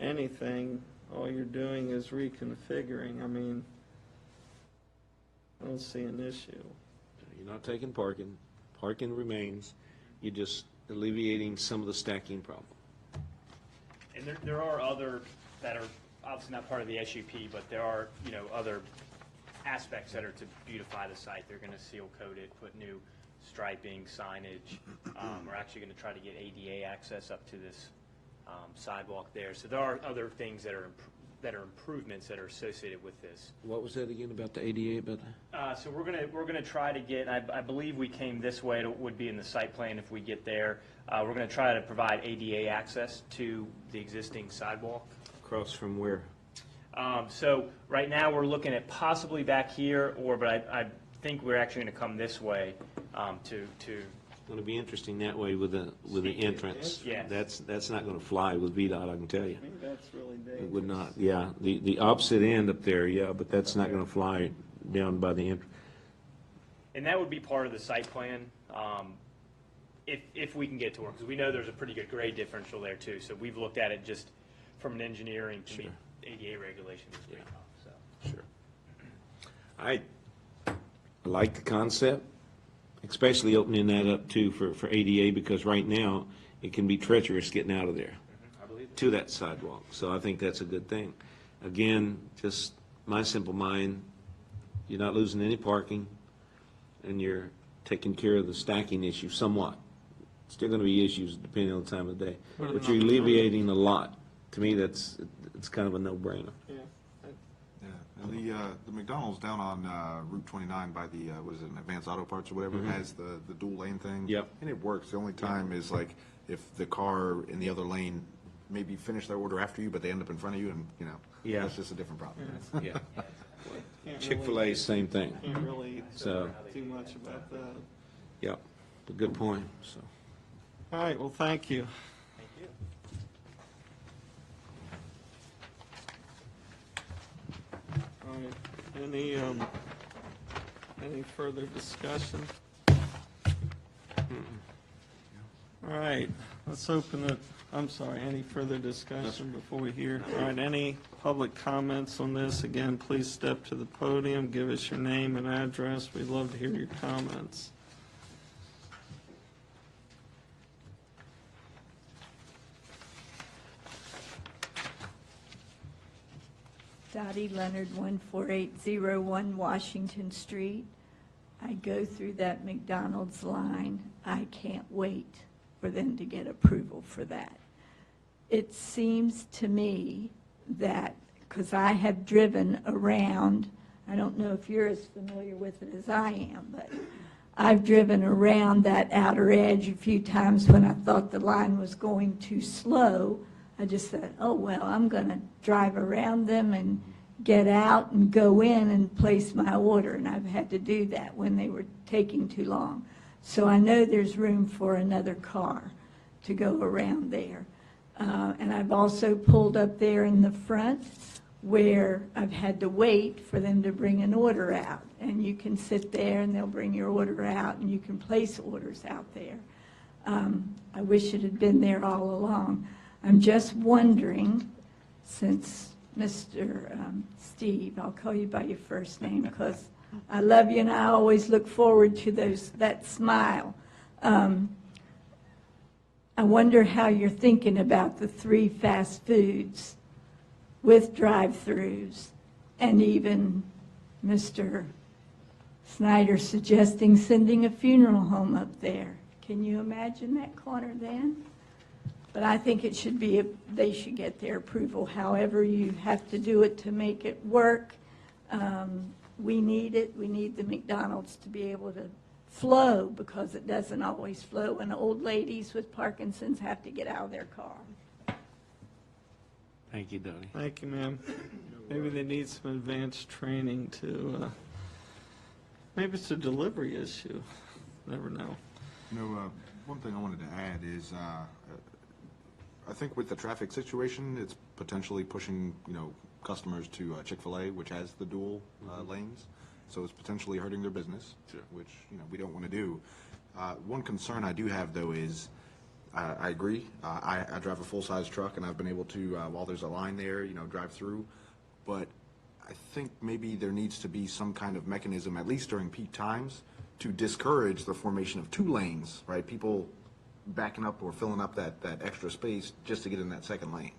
anything, all you're doing is reconfiguring. I mean, I don't see an issue. you're not taking parking, parking remains, You're just alleviating some of the stacking problem. And there are other that are obviously not part of the SUP, but there are, other aspects that are to beautify the site. They're going to seal coat it, put new striping, signage. We're actually going to try to get ADA access up to this sidewalk there. So there are other things that are improvements that are associated with this. What was that again about the ADA? So we're gonna try to get. I believe we came this way. It would be in the site plan if we get there. We're gonna try to provide ADA access to the existing sidewalk. Across from where? So right now we're looking at possibly back here, but I think we're actually gonna come this way to. It's going to be interesting that way with the entrance. Yeah. That's not going to fly with VDOT, I can tell you. I think that's really dangerous. It would not, yeah. The opposite end up there, yeah, but that's not going to fly down by the entrance. And that would be part of the site plan, if we can get to work, because we know there's a pretty good grade differential there too. So we've looked at it just from an engineering to meet ADA regulations. Is pretty tough, so. Sure. I like the concept, especially opening that up too for ADA, because right now it can be treacherous getting out of there I believe to that sidewalk. So I think that's a good thing. Again, just my simple mind, you're not losing any parking, and you're taking care of the stacking issue somewhat. Still going to be issues depending on the time of the day, but you're alleviating a lot. To me, it's kind of a no-brainer. Yeah. Yeah, and the McDonald's down on Route 29 by the, what is it, Advanced Auto Parts or whatever, has the dual lane thing. Yep. And it works. The only time is like if the car in the other lane maybe finish their order after you, but they end up in front of you, and, Yeah. that's just a different problem. Yeah. Can't Chick-fil-A, same thing. Can't really So, do much about that. yep, a good point, so. All right, well, thank you. Thank you. All right, any further discussion? All right, let's open it, I'm sorry, any further discussion before we hear? All right, any public comments on this? Again, please step to the podium, give us your name and address. We'd love to hear your comments. Dottie Leonard, 14801 Washington Street. I go through that McDonald's line. I can't wait for them to get approval for that. It seems to me that, because I have driven around, I don't know if you're as familiar with it as I am, but I've driven around that outer edge a few times when I thought the line was going too slow. I just said, oh, well, I'm going to drive around them and get out and go in and place my order. And I've had to do that when they were taking too long. So I know there's room for another car to go around there. And I've also pulled up there in the front where I've had to wait for them to bring an order out. And you can sit there and they'll bring your order out and you can place orders out there. I wish it had been there all along. I'm just wondering, since Mr. Steve, I'll call you by your first name because I love you and I always look forward to that smile. I wonder how you're thinking about the 3 fast foods with drive-throughs, and even Mr. Snyder suggesting sending a funeral home up there. Can you imagine that corner then? But I think it should be, they should get their approval. However you have to do it to make it work. We need it. We need the McDonald's to be able to flow, because it doesn't always flow when old ladies with Parkinson's have to get out of their car. Thank you, Donnie. Thank you, ma'am. Maybe they need some advanced training to, maybe it's a delivery issue. Never know. One thing I wanted to add is, I think with the traffic situation, it's potentially pushing, customers to Chick-fil-A, which has the dual lanes. So it's potentially hurting their business, which, we don't want to do. One concern I do have, though, is I agree. I drive a full-size truck, and I've been able to, while there's a line there, drive through. But I think maybe there needs to be some kind of mechanism, at least during peak times, to discourage the formation of 2 lanes, right? People backing up or filling up that extra space just to get in that second lane.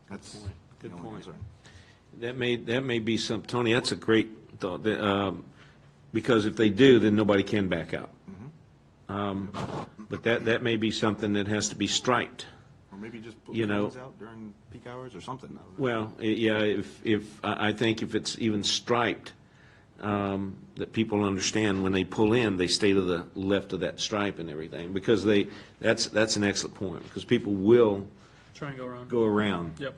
That's the Good only point. concern. That may be some, Tony, that's a great thought, because if they do, then nobody can back out. But that may be something that has to be striped. Or maybe just put You know- lanes out during peak hours or something. I don't know. Well, yeah, I think if it's even striped, that people understand when they pull in, they stay to the left of that stripe and everything, because that's an excellent point, because people will Try and go around. go around. Yep.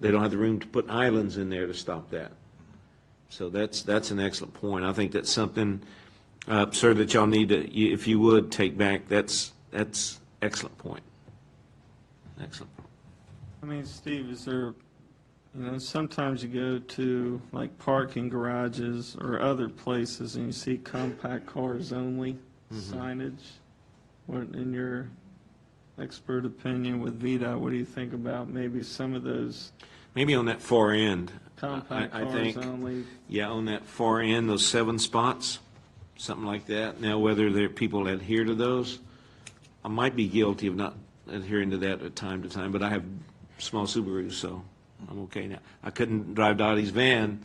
They don't have the room to put islands in there to stop that. So that's an excellent point. I think that's something, sir, that y'all need to, if you would, take back. That's excellent point. Excellent. I mean, Steve, is there, sometimes you go to like parking garages or other places and you see compact cars only signage. What, in your expert opinion with VDOT, what do you think about maybe some of those Maybe on that far end. compact I cars think, only? yeah, on that far end, those 7 spots, something like that. Now, whether there people adhere to those, I might be guilty of not adhering to that at time to time, but I have small Subarus, so I'm okay now. I couldn't drive Dottie's van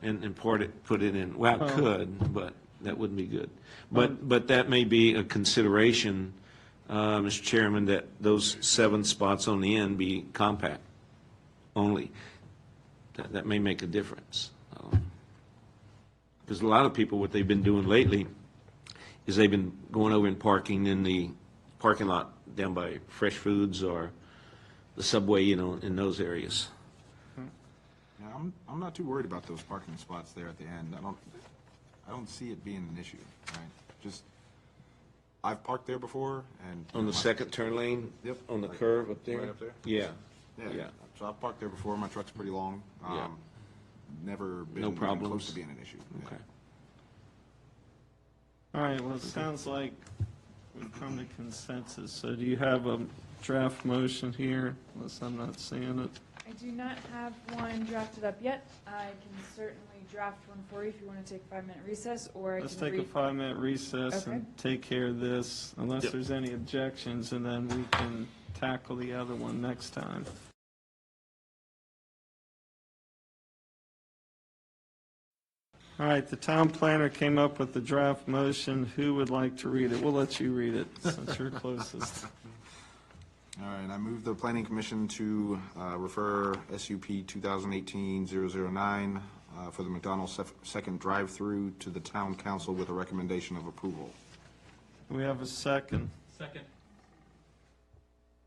and put it in, well, I could, but that wouldn't be good. But that may be a consideration, Mr. Chairman, that those 7 spots on the end be compact only. That may make a difference. Because a lot of people, what they've been doing lately is they've been going over and parking in the parking lot down by Fresh Foods or the Subway, in those areas. Yeah, I'm not too worried about those parking spots there at the end. I don't see it being an issue, right? Just, I've parked there before and. On the second turn lane? Yep. On the curve up there? Right up there? Yeah. Yeah, so I've parked there before, my truck's pretty long. Yeah. Never been No even problems? close to being an issue. Yeah. Okay. All right, well, it sounds like we've come to consensus. So do you have a draft motion here, unless I'm not seeing it? I do not have one drafted up yet. I can certainly draft one for you if you want to take a 5-minute recess, or I can Let's take a read. 5-minute recess Okay. and take care of this, unless Yep. there's any objections, and then we can tackle the other one next time. All right, the town planner came up with the draft motion. Who would like to read it? We'll let you read it, since you're closest. All right, I move the planning commission to refer SUP 2018-009 for the McDonald's second drive-through to the town council with a recommendation of approval. Do we have a second? Second.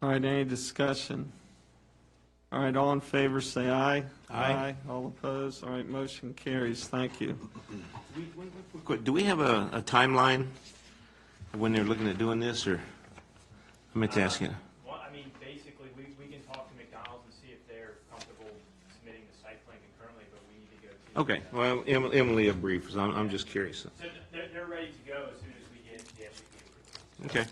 All right, any discussion? All right, all in favor, say aye. Aye. All opposed? All right, motion carries. Thank you. Do we have a timeline when they're looking at doing this, or, I meant to ask you. Well, I mean, basically, we can talk to McDonald's and see if they're comfortable submitting the site plan concurrently, but we need to go to. Okay, well, Emily, a brief, 'cause I'm just curious. So they're ready to go as soon as we get the SUP approved. Okay,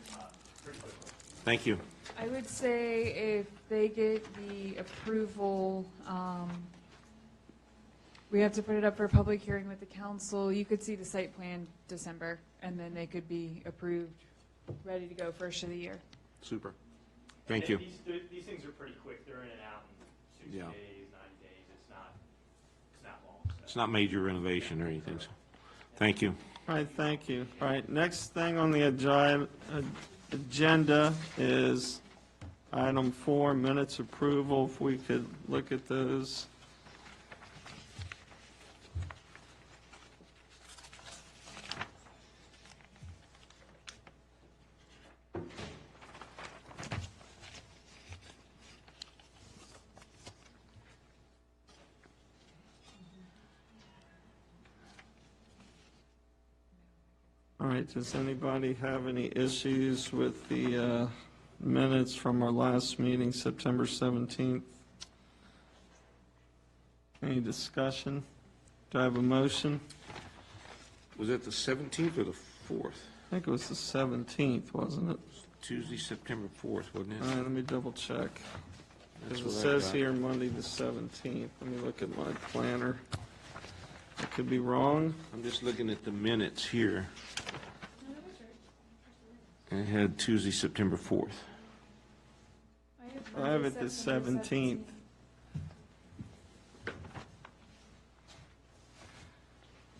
Pretty quickly. thank you. I would say if they get the approval, we have to put it up for a public hearing with the council. You could see the site plan December, and then they could be approved, ready to go first of the year. Super. Thank you. These things are pretty quick. They're in and out in 60 Yeah. days, 90 days. It's not long. So. It's not major renovation or anything, so, thank you. All right, thank you. All right, next thing on the agenda is item 4, minutes approval. If we could look at those. All right, does anybody have any issues with the minutes from our last meeting, September 17th? Any discussion? Do I have a motion? Was it the 17th or the 4th? I think it was the 17th, wasn't it? Tuesday, September 4th, wasn't All right, it? let me double check. That's Because it what I says got. here Monday the 17th. Let me look at my planner. I could be wrong. I'm just looking at the minutes here. I had Tuesday, September 4th. I have it the 17th.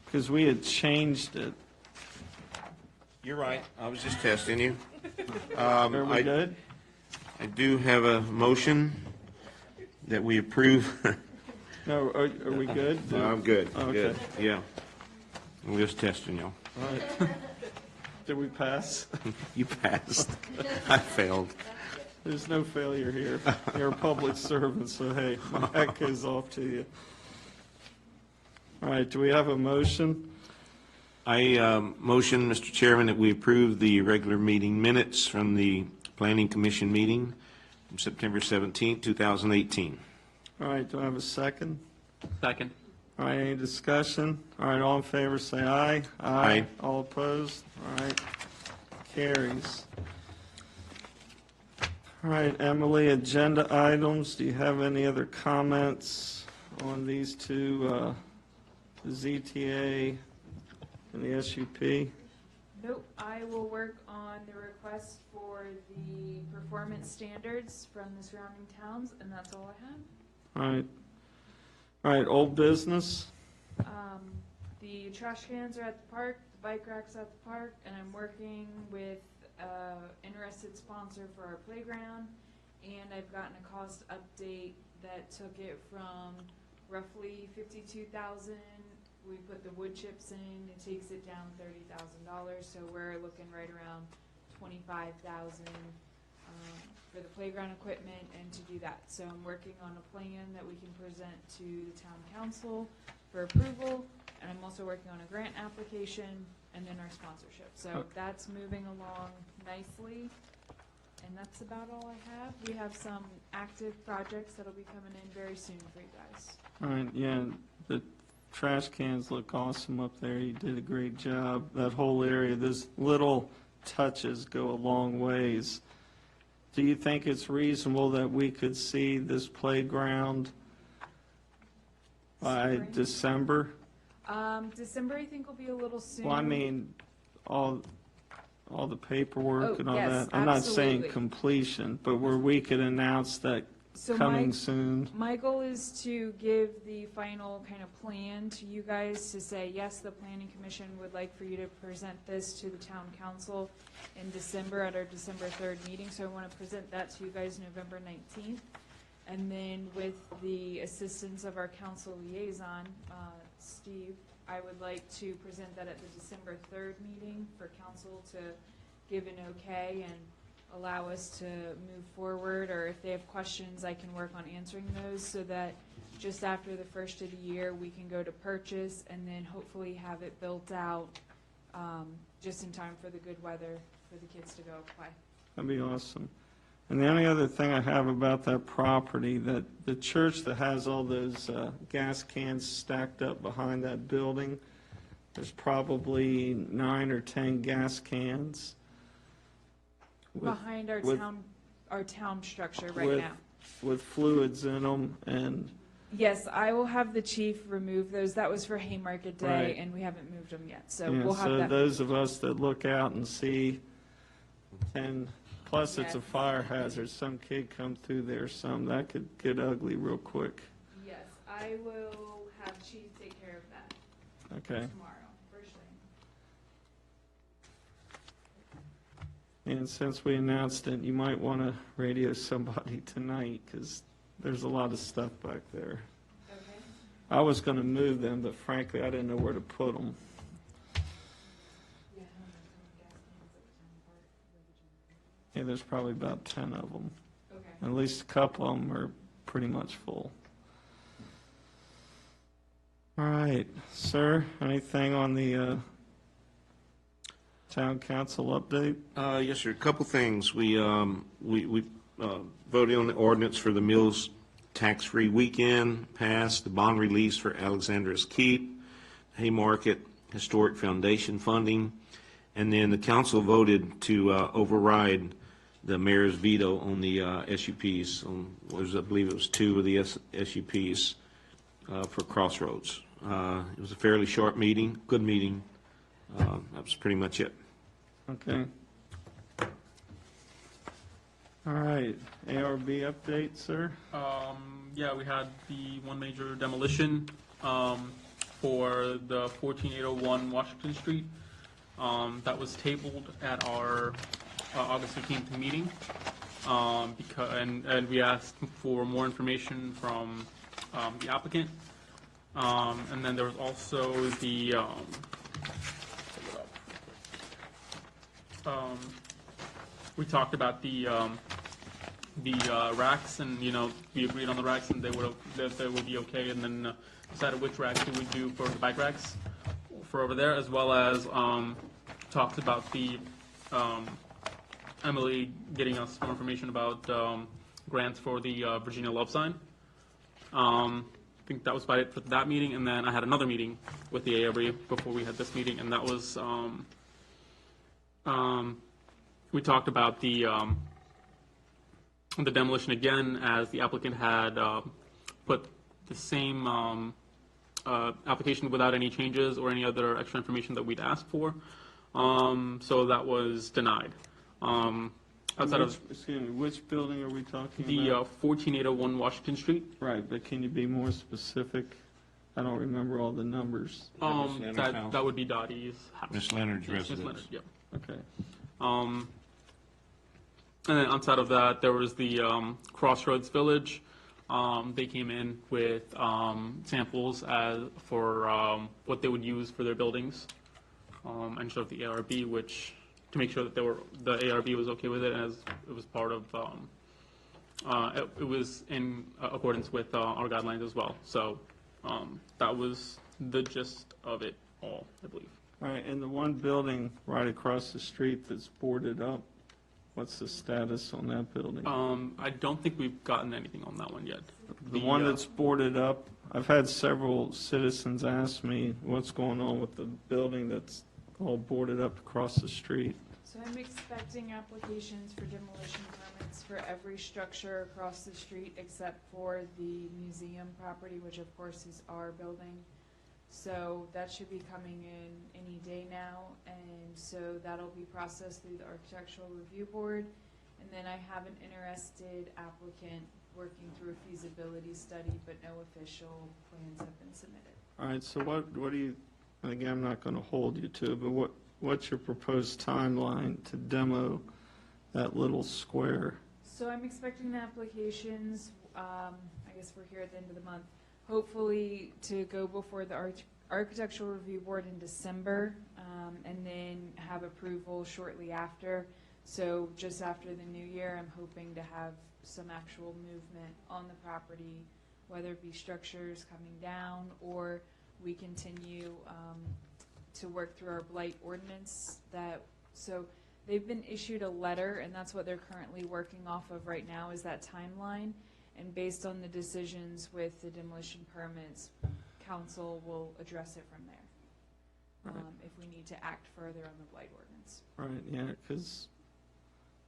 Because we had changed it. You're right. I was just testing you. Are we good? I do have a motion that we approve. No, are we good? I'm good, Okay. good, yeah. I'm just testing you. All right. Did we pass? You passed. I failed. There's no failure here. You're a public servant, so hey, my hat goes off to you. All right, do we have a motion? I motion, Mr. Chairman, that we approve the regular meeting minutes from the Planning Commission meeting from September 17, 2018. All right, do I have a second? Second. All right, any discussion? All right, all in favor, say aye. Aye. All opposed? All right, carries. All right, Emily, agenda items, do you have any other comments on these two, the ZTA and the SUP? Nope, I will work on the request for the performance standards from the surrounding towns, and that's all I have. All right, old business? The trash cans are at the park, the bike rack's at the park, and I'm working with interested sponsor for our playground, and I've gotten a cost update that took it from roughly $52,000. We put the wood chips in, it takes it down $30,000, so we're looking right around $25,000 for the playground equipment and to do that. So I'm working on a plan that we can present to the town council for approval, and I'm also working on a grant application and then our sponsorship. So that's moving along nicely, and that's about all I have. We have some active projects that'll be coming in very soon for you guys. All right, yeah, the trash cans look awesome up there. You did a great job. That whole area, those little touches go a long ways. Do you think it's reasonable that we could see this playground by Spring? December? December I think will be a little soon. Well, I mean, all the paperwork Oh, and all yes, that. I'm not saying absolutely. completion, but where we could announce that So coming my- soon. My goal is to give the final kind of plan to you guys to say, yes, the planning commission would like for you to present this to the town council in December at our December 3rd meeting. So I want to present that to you guys November 19th. And then with the assistance of our council liaison, Steve, I would like to present that at the December 3rd meeting for council to give an okay and allow us to move forward, or if they have questions, I can work on answering those, so that just after the first of the year, we can go to purchase and then hopefully have it built out just in time for the good weather for the kids to go play. That'd be awesome. And the only other thing I have about that property, that the church that has all those gas cans stacked up behind that building, there's probably 9 or 10 gas cans. Behind with- our town structure right with- now. With fluids in them, and Yes, I will have the chief remove those. That was for Haymarket Day, Right. and we haven't moved them yet, so yeah, we'll have so that. those of us that look out and see 10, plus it's a Yes. fire hazard, some kid come through there, that could get ugly real quick. Yes, I will have chief take care of that Okay. tomorrow, first thing. And since we announced it, you might want to radio somebody tonight, because there's a lot of stuff back there. Okay. I was going to move them, but frankly, I didn't know where to put them. Yeah, there's probably about 10 of them. Okay. At least a couple of them are pretty much full. All right, sir, anything on the town council update? Yes, sir. A couple things. We voted on the ordinance for the Mills tax-free weekend, passed the bond release for Alexandra's Keep, Haymarket Historic Foundation funding, and then the council voted to override the mayor's veto on the SUPs, I believe it was 2 of the SUPs for Crossroads. It was a fairly short meeting, good meeting. That was pretty much it. Okay. All right, ARB update, sir? Yeah, we had the one major demolition for the 14801 Washington Street. That was tabled at our August 15th meeting. And we asked for more information from the applicant. And then there was also the we talked about the racks, and we agreed on the racks, and that they would be okay, and then decided which racks we would do for the bike racks for over there, as well as talked about the Emily getting us more information about grants for the Virginia Love Sign. I think that was about it for that meeting, and then I had another meeting with the ARB before we had this meeting, and that was we talked about the demolition again, as the applicant had put the same application without any changes or any other extra information that we'd asked for. So that was denied. Excuse me, which building are we talking The about? 14801 Washington Street. Right, but can you be more specific? I don't remember all the numbers. That would be Dottie's house. Miss Leonard's Yes, Miss residence. Leonard, yep. Okay. And then outside of that, there was the Crossroads Village. They came in with samples for what they would use for their buildings, and showed the ARB, which to make sure that the ARB was okay with it, as it was part of it was in accordance with our guidelines as well. So that was the gist of it all, I believe. All right, and the one building right across the street that's boarded up, what's the status on that building? I don't think we've gotten anything on that one yet. The one that's boarded up, I've had several citizens ask me what's going on with the building that's all boarded up across the street. So I'm expecting applications for demolition permits for every structure across the street except for the museum property, which of course is our building. So that should be coming in any day now, and so that'll be processed through the Architectural Review Board. And then I have an interested applicant working through a feasibility study, but no official plans have been submitted. All right, so what do you, and again, I'm not going to hold you to it, but what's your proposed timeline to demo that little square? So I'm expecting the applications, I guess we're here at the end of the month, hopefully to go before the Architectural Review Board in December, and then have approval shortly after. So just after the new year, I'm hoping to have some actual movement on the property, whether it be structures coming down, or we continue to work through our blight ordinance. So they've been issued a letter, and that's what they're currently working off of right now, is that timeline. And based on the decisions with the demolition permits, council will address it from there. Right. If we need to act further on the blight ordinance. Right, yeah, because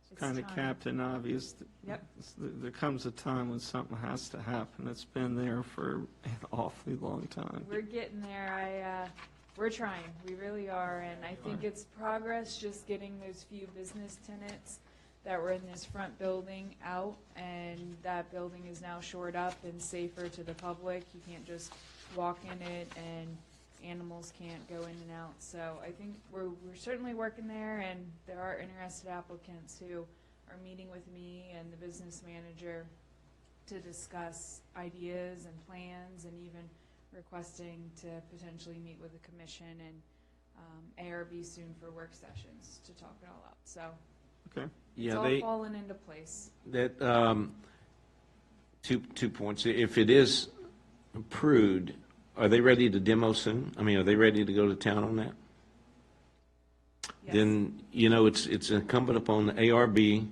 It's it's kind of time. captain obvious. Yep. There comes a time when something has to happen. It's been there for an awfully long time. We're getting there. We're trying. We really are. And I think it's progress just getting those few business tenants that were in this front building out, and that building is now shored up and safer to the public. You can't just walk in it, and animals can't go in and out. So I think we're certainly working there, and there are interested applicants who are meeting with me and the business manager to discuss ideas and plans, and even requesting to potentially meet with the commission and ARB soon for work sessions to talk it all out. So Okay. it's all falling into place. That, two points. If it is approved, are they ready to demo soon? I mean, are they ready to go to town on that? Yes. Then, it's incumbent upon the ARB,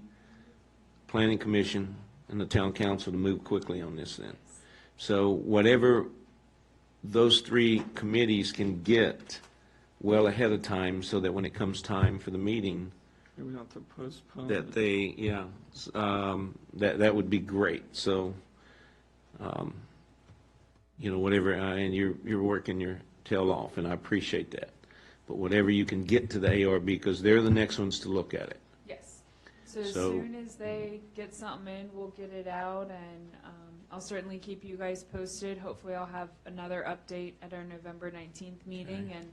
Planning Commission, and the town council to move quickly on this then. So whatever those three committees can get well ahead of time, so that when it comes time for the meeting, We don't have to postpone that it. that would be great. So, whatever, and you're working your tail off, and I appreciate that. But whatever you can get to the ARB, because they're the next ones to look at it. Yes. So as So- soon as they get something in, we'll get it out, and I'll certainly keep you guys posted. Hopefully I'll have another update at our November 19th meeting, and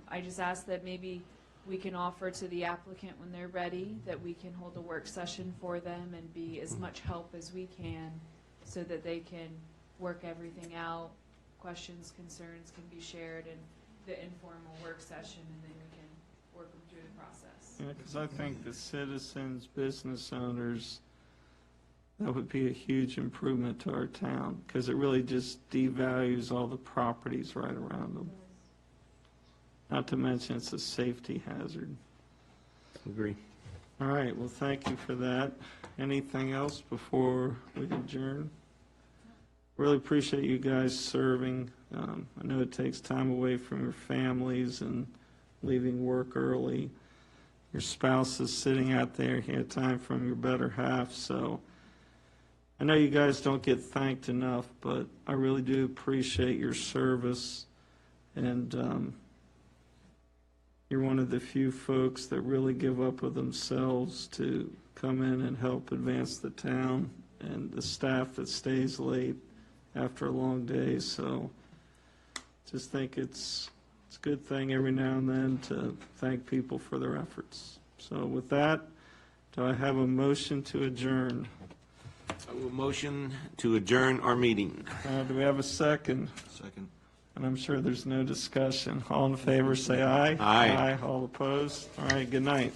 I just ask that maybe we can offer to the applicant when they're ready, that we can hold a work session for them and be as much help as we can so that they can work everything out. Questions, concerns can be shared in the informal work session, and then we can work them through the process. Yeah, because I think the citizens, business owners, that would be a huge improvement to our town, because it really just devalues all the properties right around them. Not to mention it's a safety hazard. Agree. All right, well, thank you for that. Anything else before we adjourn? Really appreciate you guys serving. I know it takes time away from your families and leaving work early. Your spouse is sitting out there, you had time from your better half, so I know you guys don't get thanked enough, but I really do appreciate your service, and you're one of the few folks that really give up of themselves to come in and help advance the town, and the staff that stays late after a long day, so just think it's a good thing every now and then to thank people for their efforts. So with that, do I have a motion to adjourn? I will motion to adjourn our meeting. Do we have a second? Second. And I'm sure there's no discussion. All in favor, say aye. Aye. All opposed? All right, good night.